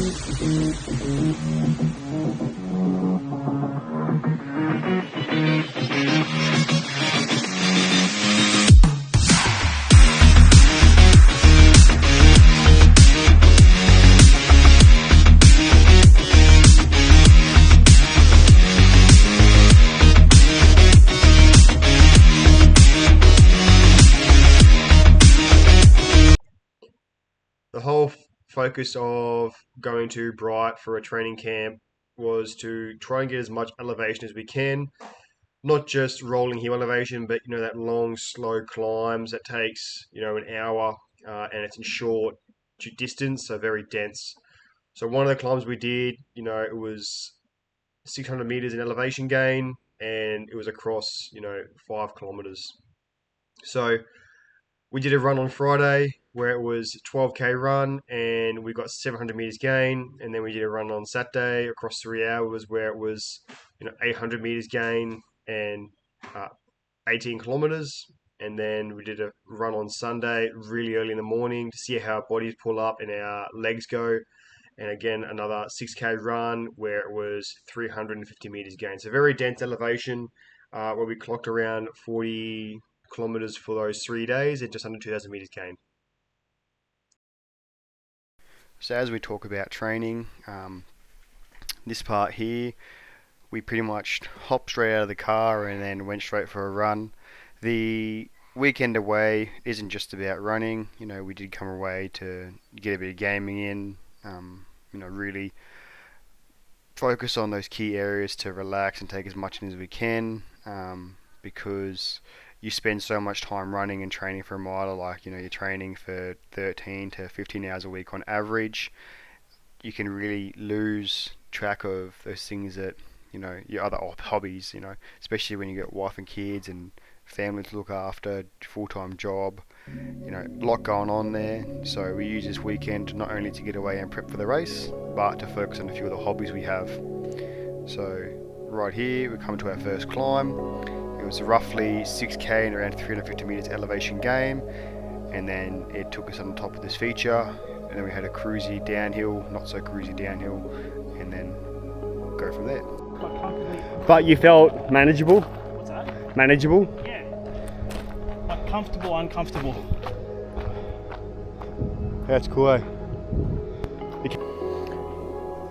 The whole focus of going to Bright for a training camp was to try and get as much elevation as we can, not just rolling hill elevation, but that long, slow climbs that takes an hour, and it's in short distance, so very dense. So one of the climbs we did, it was 600 meters in elevation gain, and it was across 5 kilometers. So we did a run on Friday where it was 12K run and we got 700 meters gain, and then we did a run on Saturday across 3 hours where it was 800 meters gain and 18 kilometers. And then we did a run on Sunday really early in the morning to see how our bodies pull up and our legs go. And again, another 6K run where it was 350 meters gain. So very dense elevation, where we clocked around 40 kilometers for those 3 days and just under 2,000 meters gain. So as we talk about training, this part here, we pretty much hopped straight out of the car and then went straight for a run. The weekend away isn't just about running. We did come away to get a bit of gaming in, really focus on those key areas to relax and take as much in as we can, because you spend so much time running and training for a mile, you're training for 13 to 15 hours a week on average. You can really lose track of those things that, your other hobbies, especially when you get wife and kids and family to look after, full-time job, a lot going on there. So we use this weekend not only to get away and prep for the race, but to focus on a few of the hobbies we have. So right here, we come to our first climb. It was roughly 6K and around 350 meters elevation gain, and then it took us on top of this feature, and then we had a cruisy downhill, not so cruisy downhill, and then go from there. But you felt manageable? What's that? Manageable? Yeah. Like comfortable, uncomfortable. That's cool, eh?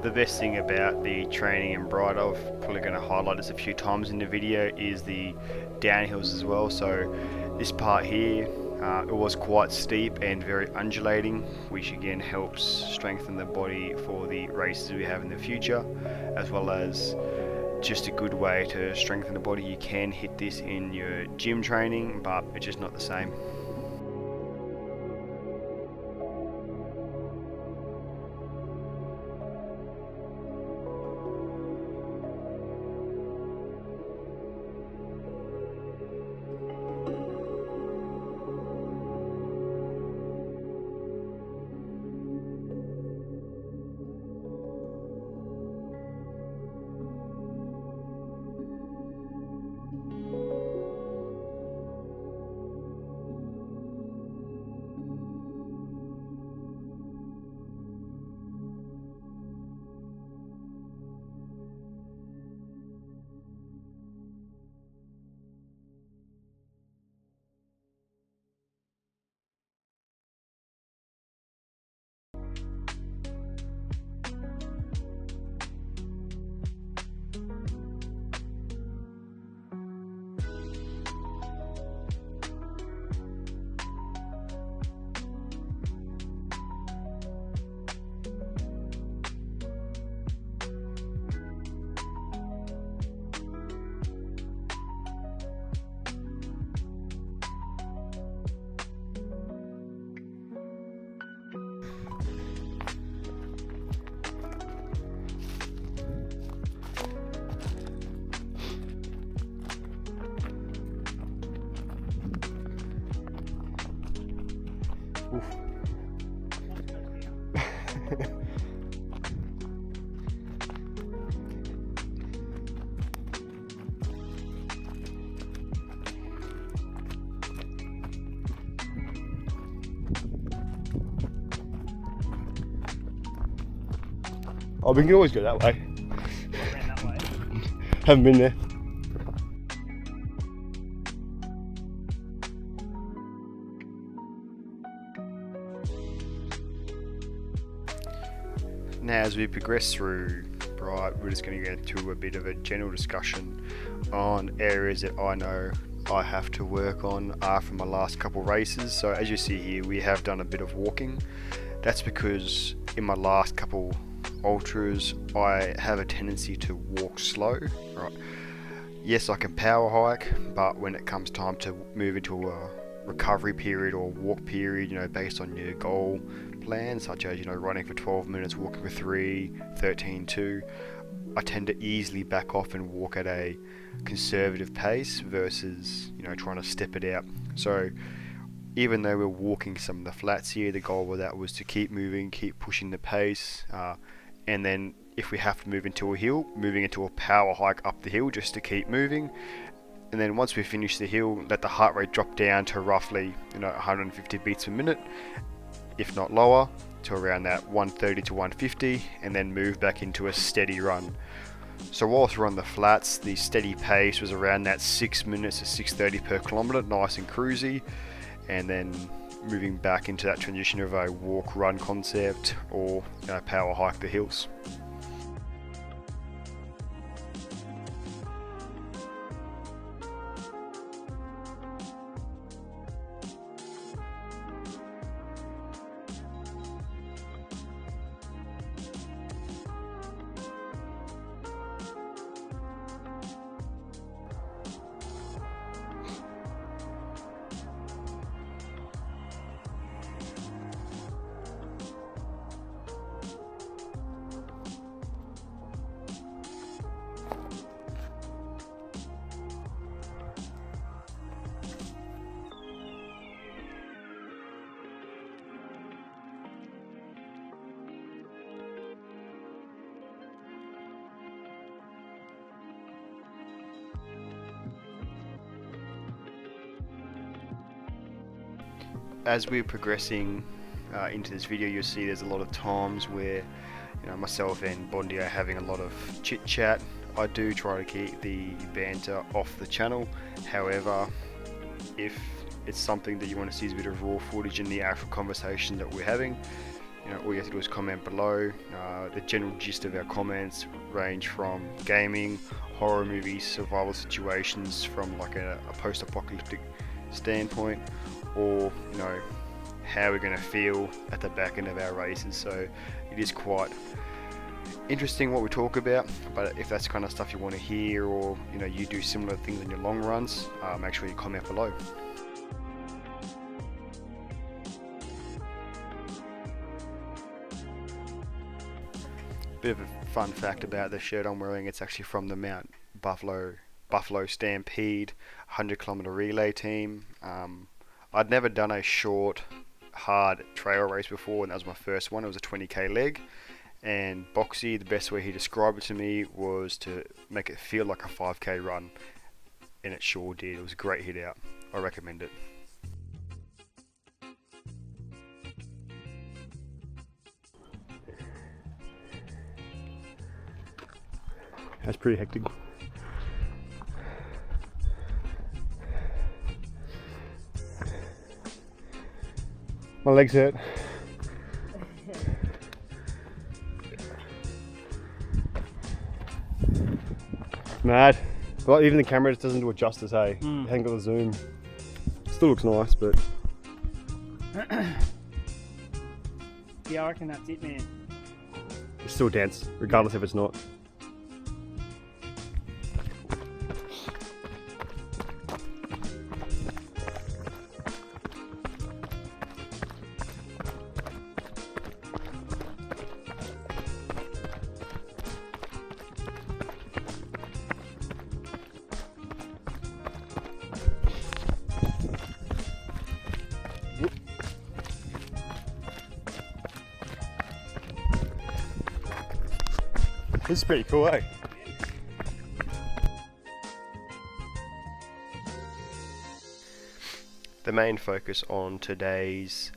The best thing about the training in Bright, I've probably going to highlight this a few times in the video, is the downhills as well. So this part here, it was quite steep and very undulating, which again helps strengthen the body for the races we have in the future, as well as just a good way to strengthen the body. You can hit this in your gym training, but it's just not the same. Oh, we can always go that way. Around that way. Haven't been there. Now, as we progress through Bright, we're just going to get to a bit of a general discussion on areas that I know I have to work on after my last couple races. So as you see here, we have done a bit of walking. That's because in my last couple ultras, I have a tendency to walk slow. Right? Yes, I can power hike, but when it comes time to move into a recovery period or walk period, based on your goal plan, such as, running for 12 minutes, walking for 3, 13, 2, I tend to easily back off and walk at a conservative pace versus, trying to step it out. So even though we're walking some of the flats here, the goal of that was to keep moving, keep pushing the pace, and then if we have to move into a hill, moving into a power hike up the hill just to keep moving. And then once we finish the hill, let the heart rate drop down to roughly 150 beats per minute, if not lower, to around that 130 to 150, and then move back into a steady run. So whilst we're on the flats, the steady pace was around that 6 minutes to 6:30 per kilometre, nice and cruisy, and then moving back into that transition of a walk-run concept or power hike the hills. As we're progressing into this video, you'll see there's a lot of times where myself and Bondi are having a lot of chit chat. I do try to keep the banter off the channel. However, if it's something that you want to see as a bit of raw footage in the actual conversation that we're having, all you have to do is comment below. The general gist of our comments range from gaming, horror movies, survival situations from like a post-apocalyptic standpoint, or how we're going to feel at the back end of our races. So it is quite interesting what we talk about, but if that's the kind of stuff you want to hear, or you do similar things in your long runs, make sure you comment below. Bit of a fun fact about the shirt I'm wearing, it's actually from the Mount Buffalo Stampede 100-kilometer relay team. I'd never done a short, hard trail race before, and that was my first one. It was a 20k leg, and Boxy, the best way he described it to me was to make it feel like a 5k run, and it sure did. It was a great hit out. I recommend it. That's pretty hectic. My legs hurt. Mad. Well, even the camera just doesn't do it justice, hey? It hasn't got the zoom. Still looks nice, but... Yeah, I reckon that's it, man. it's still dense, regardless if it's not. This is pretty cool, eh? The main focus on today's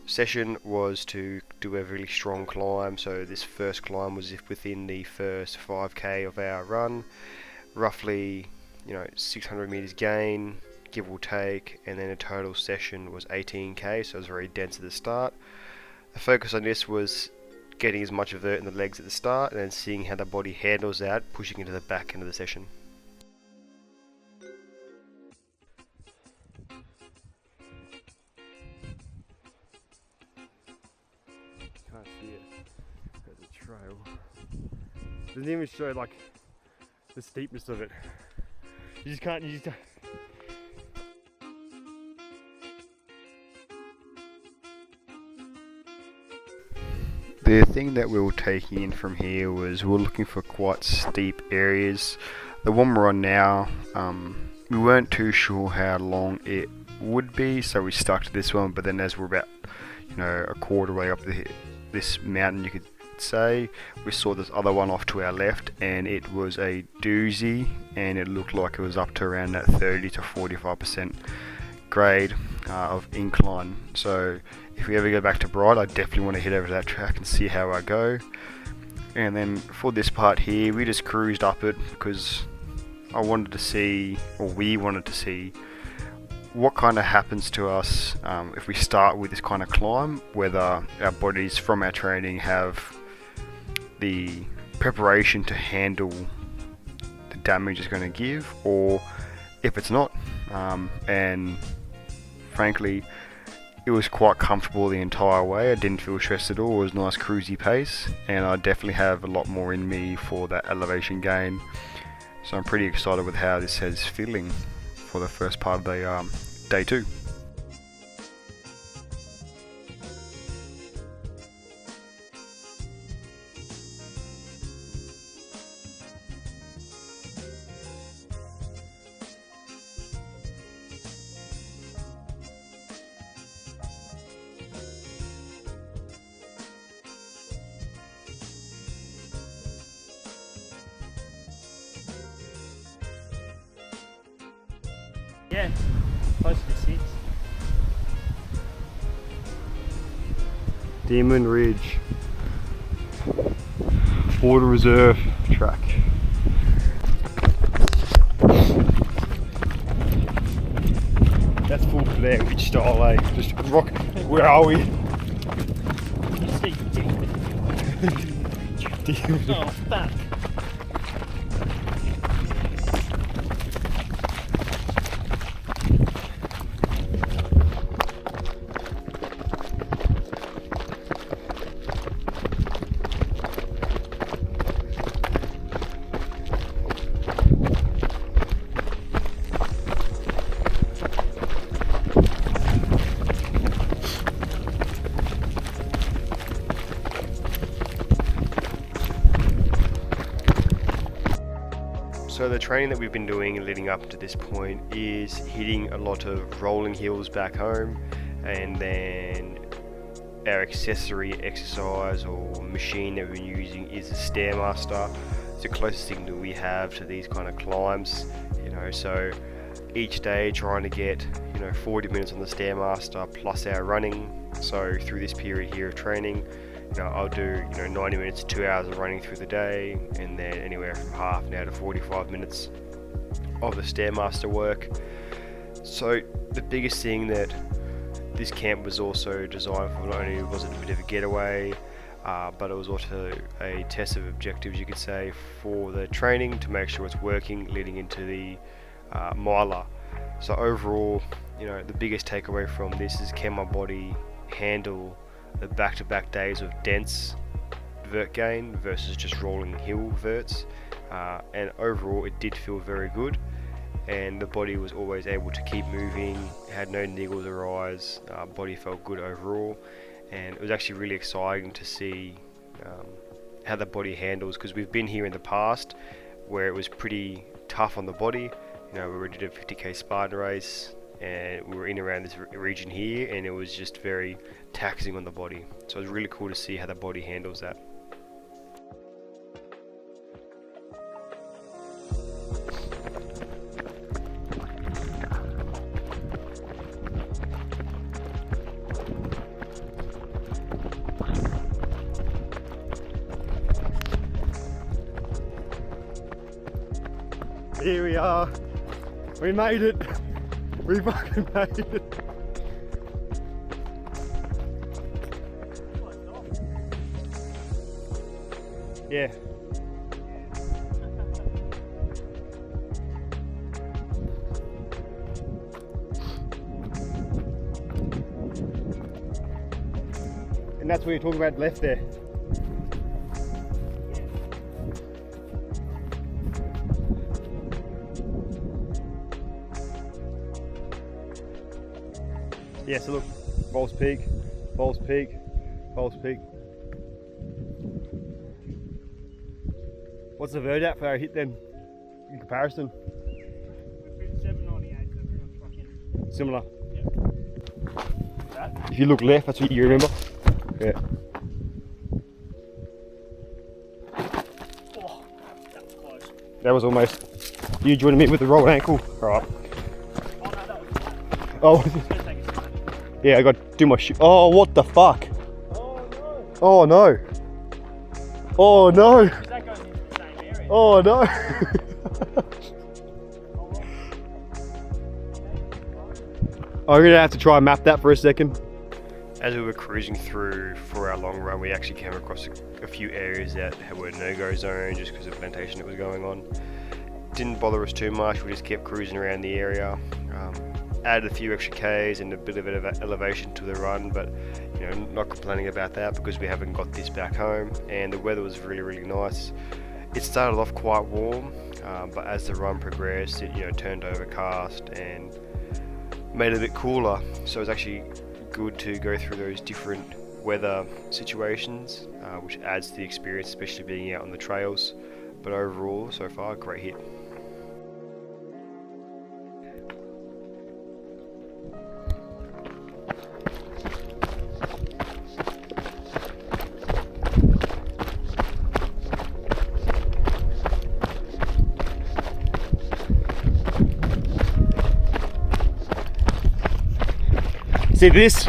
session was to do a really strong climb. So this first climb was within the first 5k of our run, roughly 600 meters gain, give or take, and then a total session was 18k, so it was very dense at the start. The focus on this was getting as much vert in the legs at the start and then seeing how the body handles that, pushing into the back end of the session. Can't see it. There's a trail. Doesn't even show like the steepness of it. You just can't. The thing that we were taking in from here was we were looking for quite steep areas. The one we're on now, we weren't too sure how long it would be, so we stuck to this one. But then as we're about a quarter way up this mountain, you could say, we saw this other one off to our left, and it was a doozy, and it looked like it was up to around that 30 to 45% grade of incline. So if we ever go back to Bright, I definitely want to hit over to that track and see how I go. And then for this part here, we just cruised up it because I wanted to see, or we wanted to see, what kind of happens to us if we start with this kind of climb, whether our bodies from our training have the preparation to handle the damage it's going to give, or if it's not. And frankly, it was quite comfortable the entire way. I didn't feel stressed at all. It was a nice cruisy pace, and I definitely have a lot more in me for that elevation gain. So I'm pretty excited with how this is feeling for the first part of the day 2. Yeah, close to 6. Demon Ridge Border Reserve track. That's full Blair Witch style, eh? Just rock. Where are we? You see demon. Oh, fuck. So the training that we've been doing leading up to this point is hitting a lot of rolling hills back home, and then our accessory exercise or machine that we've been using is a Stairmaster. It's the closest thing that we have to these kind of climbs, so each day trying to get 40 minutes on the Stairmaster plus our running. So through this period here of training, I'll do 90 minutes to 2 hours of running through the day, and then anywhere from half an hour to 45 minutes of the Stairmaster work. So the biggest thing that this camp was also designed for, not only was it a bit of a getaway, but it was also a test of objectives, you could say, for the training to make sure it's working leading into the miler. So overall, the biggest takeaway from this is, can my body handle the back-to-back days of dense vert gain versus just rolling hill verts, and overall it did feel very good, and the body was always able to keep moving, had no niggles arise, body felt good overall, and it was actually really exciting to see how the body handles, because we've been here in the past where it was pretty tough on the body. We already did a 50k Spartan race, and we were in around this region here, and it was just very taxing on the body. So it was really cool to see how the body handles that. Here we are. We made it. We fucking made it. Yeah. And that's what you're talking about left there. Yeah, so look, false peak, false peak, false peak. What's the vert at for our hit then, in comparison? We've been 798, so pretty much fucking. Similar. That? If you look left, that's what you remember. Yeah. Oh, that was close. That was almost you joining me with the rolled ankle. Alright. Oh no, that was flat. Oh, It's gonna take a time. yeah, I got to do my shit. Oh, what the fuck? Oh no! Oh no. Oh no. Because that goes into the same area. Oh no. I'm gonna have to try and map that for a second. As we were cruising through for our long run, we actually came across a few areas that were no-go zone just because of plantation that was going on. Didn't bother us too much, we just kept cruising around the area. Added a few extra Ks and a bit of elevation to the run, but you know, not complaining about that because we haven't got this back home, and the weather was really, really nice. It started off quite warm, but as the run progressed, it turned overcast and made it a bit cooler. So it was actually good to go through those different weather situations, which adds to the experience, especially being out on the trails. But overall, so far, great hit. See this?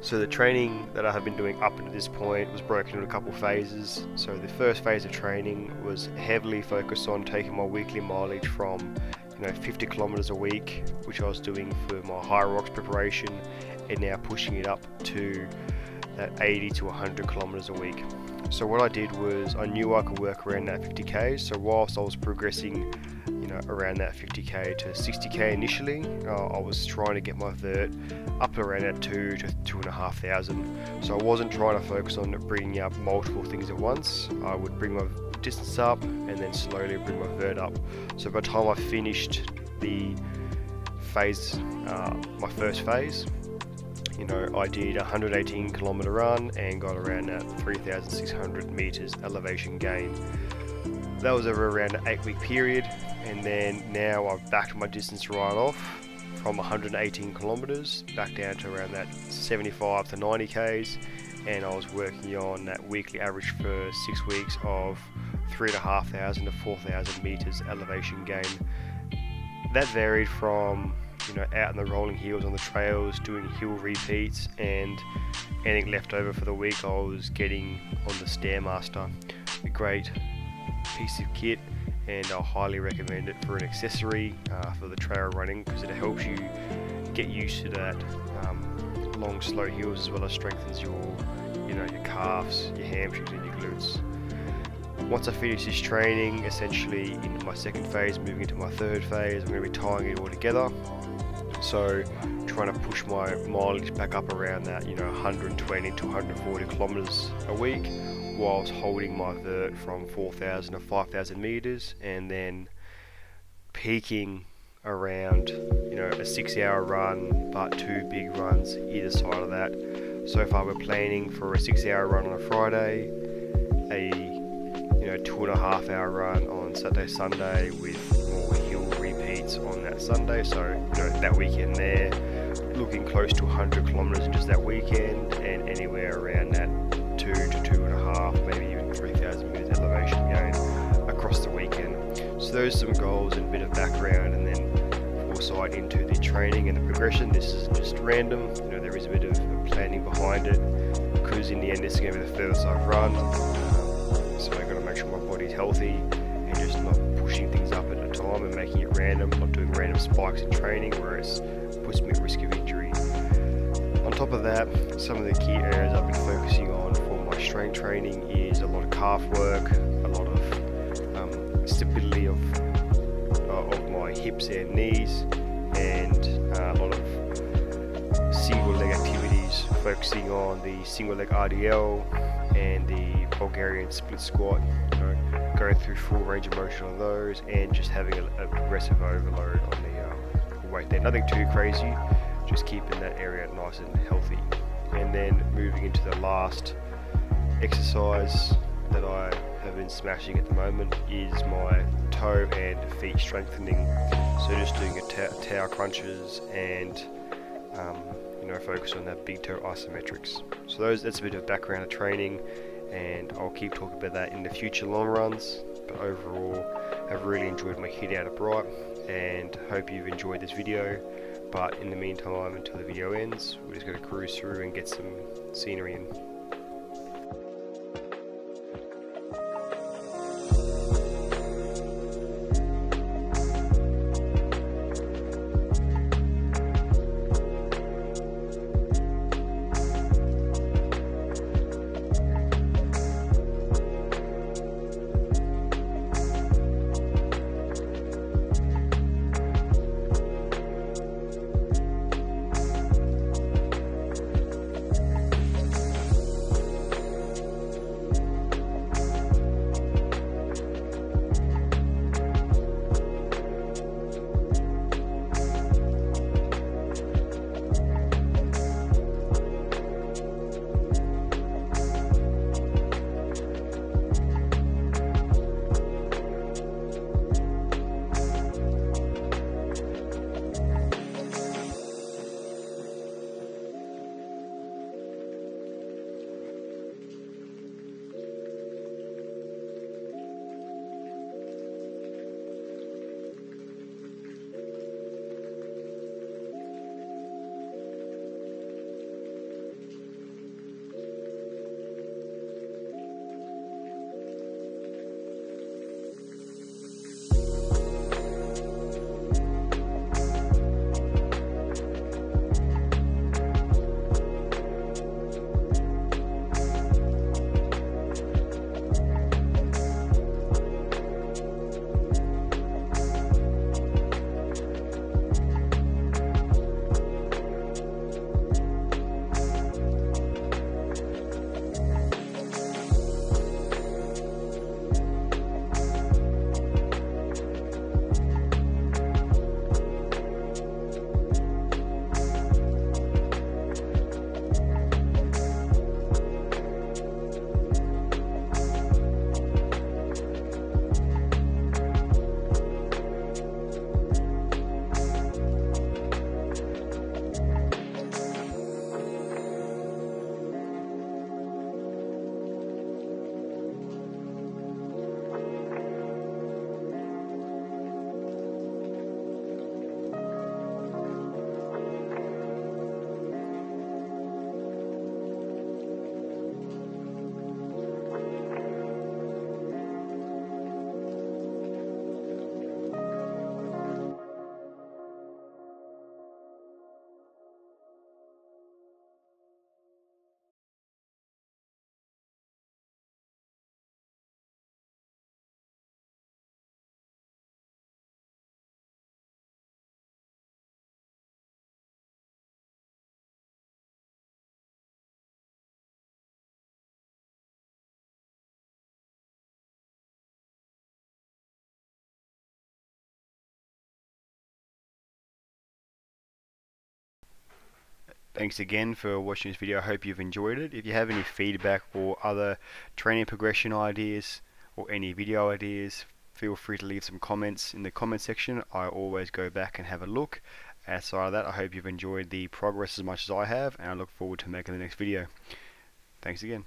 So the training that I have been doing up to this point was broken into a couple phases. So the first phase of training was heavily focused on taking my weekly mileage from 50 kilometers a week, which I was doing for my high rocks preparation, and now pushing it up to that 80 to 100 kilometers a week. So what I did was I knew I could work around that 50k. So whilst I was progressing around that 50k to 60k initially, I was trying to get my vert up around that 2 to 2,500. So I wasn't trying to focus on bringing up multiple things at once. I would bring my distance up and then slowly bring my vert up. So by the time I finished the phase, my first phase, I did a 118 kilometer run and got around that 3,600 meters elevation gain. That was over around an 8-week period, and then now I've backed my distance right off from 118 kilometers back down to around that 75 to 90 Ks, and I was working on that weekly average for 6 weeks of 3,500 to 4,000 meters elevation gain. That varied from out in the rolling hills on the trails, doing hill repeats, and anything left over for the week I was getting on the Stairmaster. A great piece of kit, and I'll highly recommend it for an accessory for the trail running, because it helps you get used to that long slow hills, as well as strengthens your calves, your hamstrings and your glutes. Once I finish this training, essentially into my second phase, moving into my third phase, I'm going to be tying it all together. So trying to push my mileage back up around that 120 to 140 kilometers a week, whilst holding my vert from 4,000 to 5,000 meters, and then peaking around a 6-hour run, but 2 big runs either side of that. So far we're planning for a 6-hour run on a Friday, a 2.5-hour run on Saturday, Sunday, with more hill repeats on that Sunday. So that weekend there, looking close to 100 kilometers in just that weekend, and anywhere around that 2 to 2.5, maybe even 3,000 meters elevation gain across the weekend. So those are some goals and a bit of background, and then foresight into the training and the progression. This is just random. There is a bit of planning behind it, because in the end this is going to be the furthest I've run. So I got to make sure my body's healthy and just not pushing things up at a time and making it random, not doing random spikes in training where it puts me at risk of injury. On top of that, some of the key areas I've been focusing on for my strength training is a lot of calf work, a lot of stability of my hips and knees, and a lot of single leg activities, focusing on the single leg RDL and the Bulgarian split squat, going through full range of motion on those, and just having a progressive overload on the weight there. Nothing too crazy, just keeping that area nice and healthy. And then moving into the last exercise that I have been smashing at the moment is my toe and feet strengthening. So just doing tower crunches and focus on that big toe isometrics. So that's a bit of background of training, and I'll keep talking about that in the future long runs. But overall, I've really enjoyed my hit out of Bright, and hope you've enjoyed this video. But in the meantime, until the video ends, we're just going to cruise through and get some scenery in. Thanks again for watching this video. I hope you've enjoyed it. If you have any feedback or other training progression ideas or any video ideas, feel free to leave some comments in the comment section. I always go back and have a look. Outside of that, I hope you've enjoyed the progress as much as I have, and I look forward to making the next video. Thanks again.